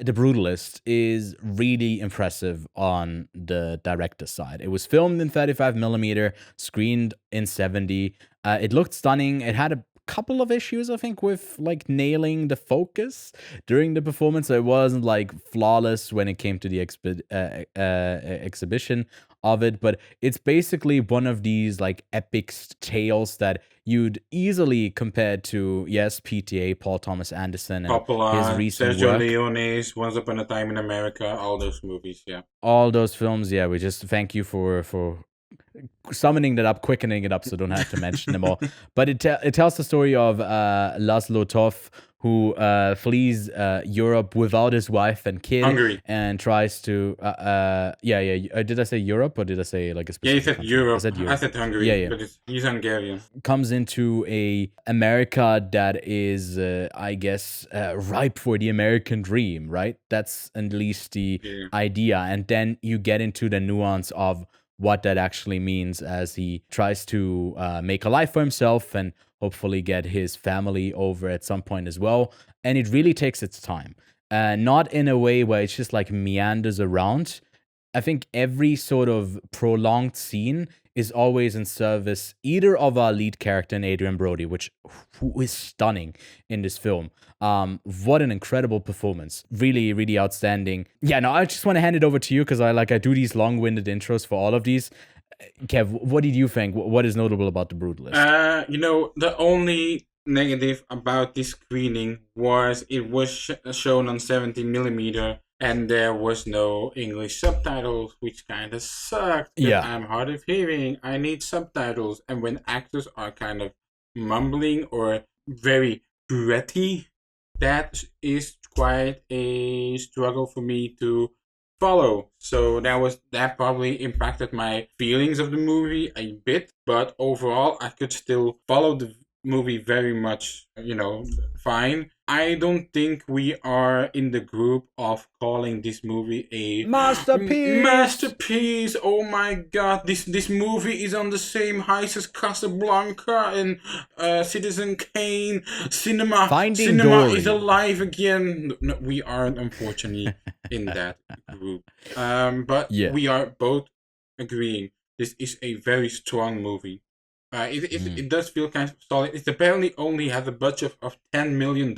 The Brutalist is really impressive on the director's side. It was filmed in 35mm, screened in 70. It looked stunning. It had a couple of issues, I think, with like nailing the focus during the performance. So it wasn't like flawless when it came to the exhibition of it, but it's basically one of these like epic tales that you'd easily compare to, yes, PTA, Paul Thomas Anderson, and his Coppola, recent Sergio work. Leone's Once Upon a Time in America, all those movies, yeah. All those films, yeah, we just thank you for summoning that up, quickening it up, so don't have to mention them all. But it tells the story of László Toth, who flees Europe without his wife and kid, Hungary. and tries to did I say Europe or did I say like a Yeah, you specific said country? Europe. I said Hungary. Yeah. But he's Hungarian. Comes into a America that is, I guess, ripe for the American dream, right? That's at least the idea. And then you get into the nuance of what that actually means as he tries to make a life for himself and hopefully get his family over at some point as well. And it really takes its time. Not in a way where it's just like meanders around. I think every sort of prolonged scene is always in service either of our lead character in Adrien Brody, who is stunning in this film. What an incredible performance. Really, really outstanding. Yeah, no, I just want to hand it over to you because I do these long-winded intros for all of these. Kev, what did you think? What is notable about The Brutalist? The only negative about this screening was it was shown on 70mm and there was no English subtitles, which kind of sucked. Yeah. I'm hard of hearing. I need subtitles. And when actors are kind of mumbling or very breathy, that is quite a struggle for me to follow. So that probably impacted my feelings of the movie a bit. But overall, I could still follow the movie very much, fine. I don't think we are in the group of calling this movie a masterpiece. Oh my god, this movie is on the same height as Casablanca and Citizen Kane. Cinema Dory is alive again. No, we aren't, unfortunately, in that group. But we are both agreeing this is a very strong movie. It does feel kind of solid. It apparently only has a budget of $10 million,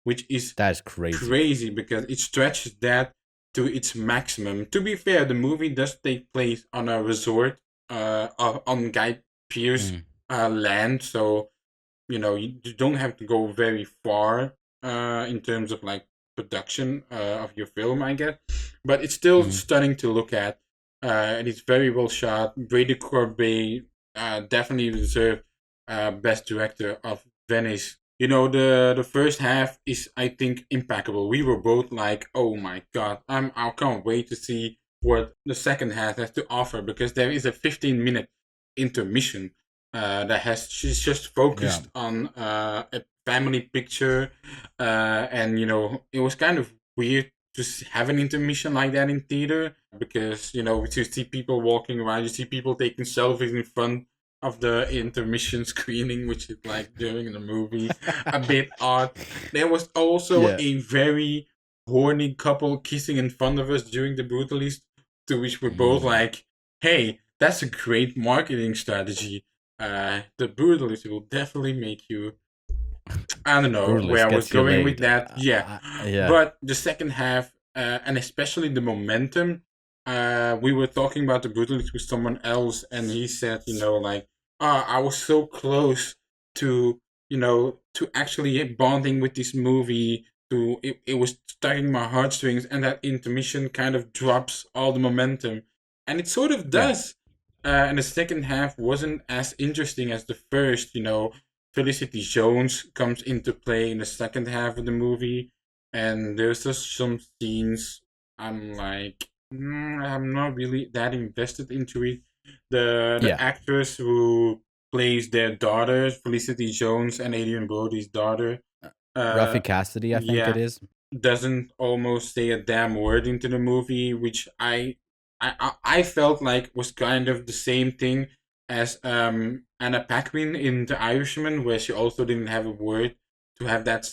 which is that's crazy because it stretches that to its maximum. To be fair, the movie does take place on a resort on Guy Pearce land, so you don't have to go very far in terms of like production of your film, I guess. But it's still stunning to look at, and it's very well shot. Brady Corbet definitely deserve Best Director of Venice. The first half is, I think, impeccable. We were both like, oh my god, I can't wait to see what the second half has to offer, because there is a 15-minute intermission she's just focused on a family picture, and it was kind of weird to have an intermission like that in theater, because you see people walking around, you see people taking selfies in front of the intermission screening, which is like during the movie, a bit odd. There was also a very horny couple kissing in front of us during The Brutalist, to which we're both like, hey, that's a great marketing strategy. The Brutalist will definitely make you, I don't know Brutalist where I was going with that. Yeah. But the second half, and especially the momentum, we were talking about The Brutalist with someone else, and he said, I was so close to, to actually bonding with this movie. It was tugging my heartstrings, and that intermission kind of drops all the momentum, and it sort of does. And the second half wasn't as interesting as the first. Felicity Jones comes into play in the second half of the movie, and there's just some scenes I'm like, I'm not really that invested into it. The actress who plays their daughter, Felicity Jones and Adrien Brody's daughter, Rafi Cassidy, I think it is, doesn't almost say a damn word into the movie, which I felt like was kind of the same thing as Anna Paquin in The Irishman, where she also didn't have a word to have that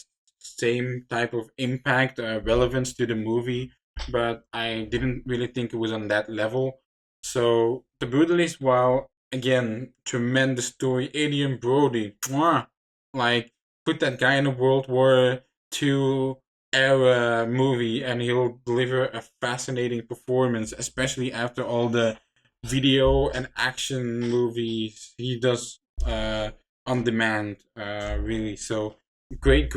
same type of impact, relevance to the movie, but I didn't really think it was on that level. So The Brutalist, while again tremendous story, Adrien Brody, mwah, like put that guy in a World War II era movie, and he'll deliver a fascinating performance, especially after all the video and action movies he does on demand. Really, so great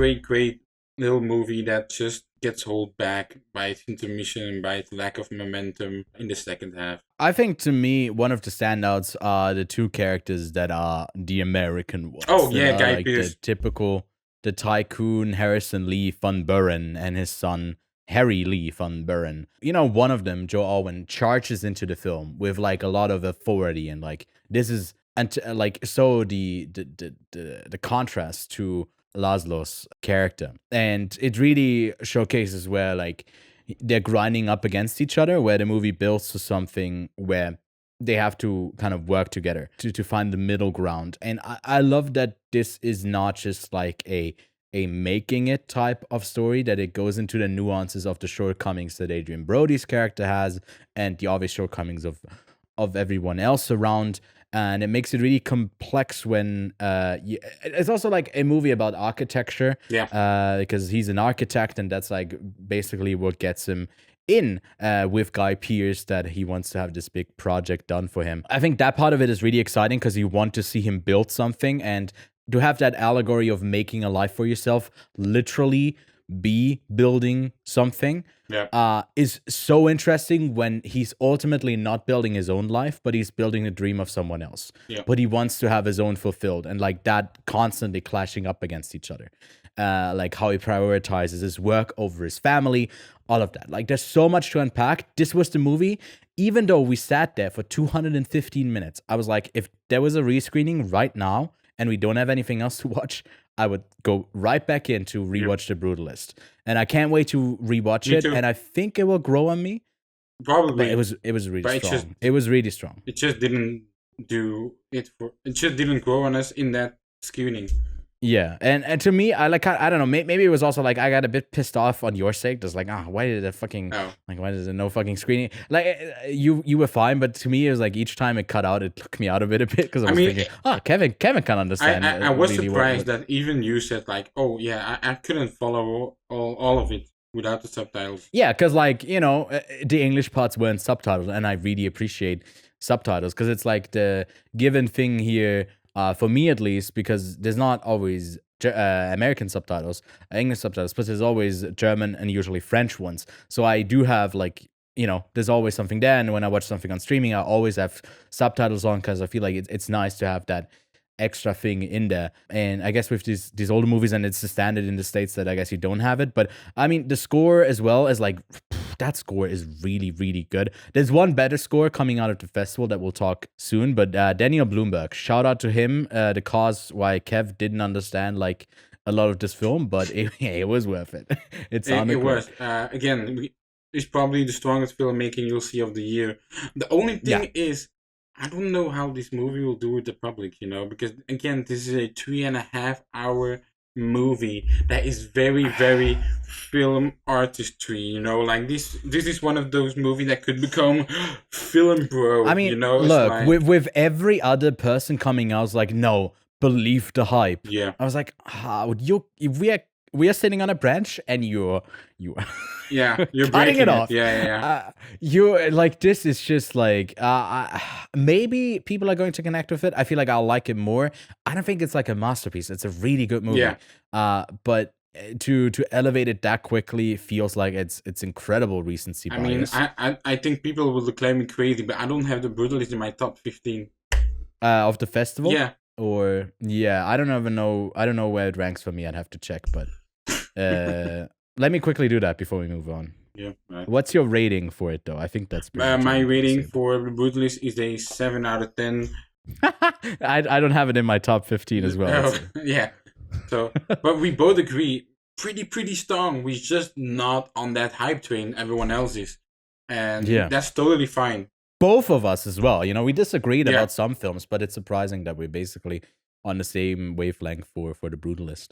little movie that just gets held back by its intermission and by its lack of momentum in the second half. I think to me, one of the standouts are the two characters that are the American ones. Oh, that yeah, are Guy like Pearce. the typical, the tycoon Harrison Lee Van Buren and his son Harry Lee Van Buren. You know, one of them, Joe Alwyn, charges into the film with like a lot of authority and like this is and like so the contrast to Laszlo's character, and it really showcases where like they're grinding up against each other, where the movie builds to something where they have to kind of work together to find the middle ground. And I love that this is not just like a making it type of story, that it goes into the nuances of the shortcomings that Adrien Brody's character has and the obvious shortcomings of everyone else around. And it makes it really complex when it's also like a movie about architecture. Yeah. Because he's an architect, and that's like basically what gets him in with Guy Pearce, that he wants to have this big project done for him. I think that part of it is really exciting because you want to see him build something, and to have that allegory of making a life for yourself literally be building something is so interesting when he's ultimately not building his own life, but he's building the dream of someone else. But he wants to have his own fulfilled, and like that constantly clashing up against each other. Like how he prioritizes his work over his family, all of that. Like there's so much to unpack. This was the movie. Even though we sat there for 215 minutes, I was like, if there was a rescreening right now and we don't have anything else to watch, I would go right back in to rewatch The Brutalist. And I can't wait to rewatch it. And I think it will grow on me. Probably. But it was really strong. It was really strong. It just didn't do it for. It just didn't grow on us in that screening. Yeah, and to me, I don't know, maybe it was also like I got a bit pissed off on your sake. Just like, why did it fucking like, why is there no fucking screening? Like you were fine, but to me it was like each time it cut out, it took me out of it a bit because I was thinking, Kevin can understand. I was really surprised that even you said like, oh yeah, I couldn't follow all of it without the subtitles. Yeah, because like, you know, the English parts weren't subtitled, and I really appreciate subtitles because it's like the given thing here. For me at least, because there's not always American subtitles, English subtitles, but there's always German and usually French ones. So I do have like, you know, there's always something there. And when I watch something on streaming, I always have subtitles on because I feel like it's nice to have that extra thing in there. And I guess with these older movies, and it's the standard in the States that I guess you don't have it. But I mean, the score as well is like, that score is really, really good. There's one better score coming out of the festival that we'll talk soon, but Daniel Bloomberg, shout out to him, the cause why Kev didn't understand like a lot of this film, but it was worth it. It was. Again, it's probably the strongest filmmaking you'll see of the year. The only thing is, I don't know how this movie will do with the public, you know, because again, this is a 3.5 hour movie that is very, very film artistry, you know, like this is one of those movies that could become film bro. I mean, you know, look, like, with every other person coming out, I was like, no, believe the hype. Yeah. I was like, how we are sitting on a branch and you're you're cutting it off. Yeah. You're like, this is just like maybe people are going to connect with it. I feel like I'll like it more. I don't think it's like a masterpiece. It's a really good movie. But to elevate it that quickly feels like it's incredible recency bias. I mean, I think people will claim me crazy, but I don't have The Brutalist in my top 15 of the festival. Yeah. Or I don't even know. I don't know where it ranks for me. I'd have to check, but let me quickly do that before we move on. Yeah. Right. What's your rating for it, though? I think that's my rating for The Brutalist is a 7 out of 10. I don't have it in my top 15 as well. Yeah. So, but we both agree, pretty strong. We're just not on that hype train everyone else is, and that's totally fine. Both of us as well. You know, we disagreed about some films, but it's surprising that we're basically on the same wavelength for The Brutalist.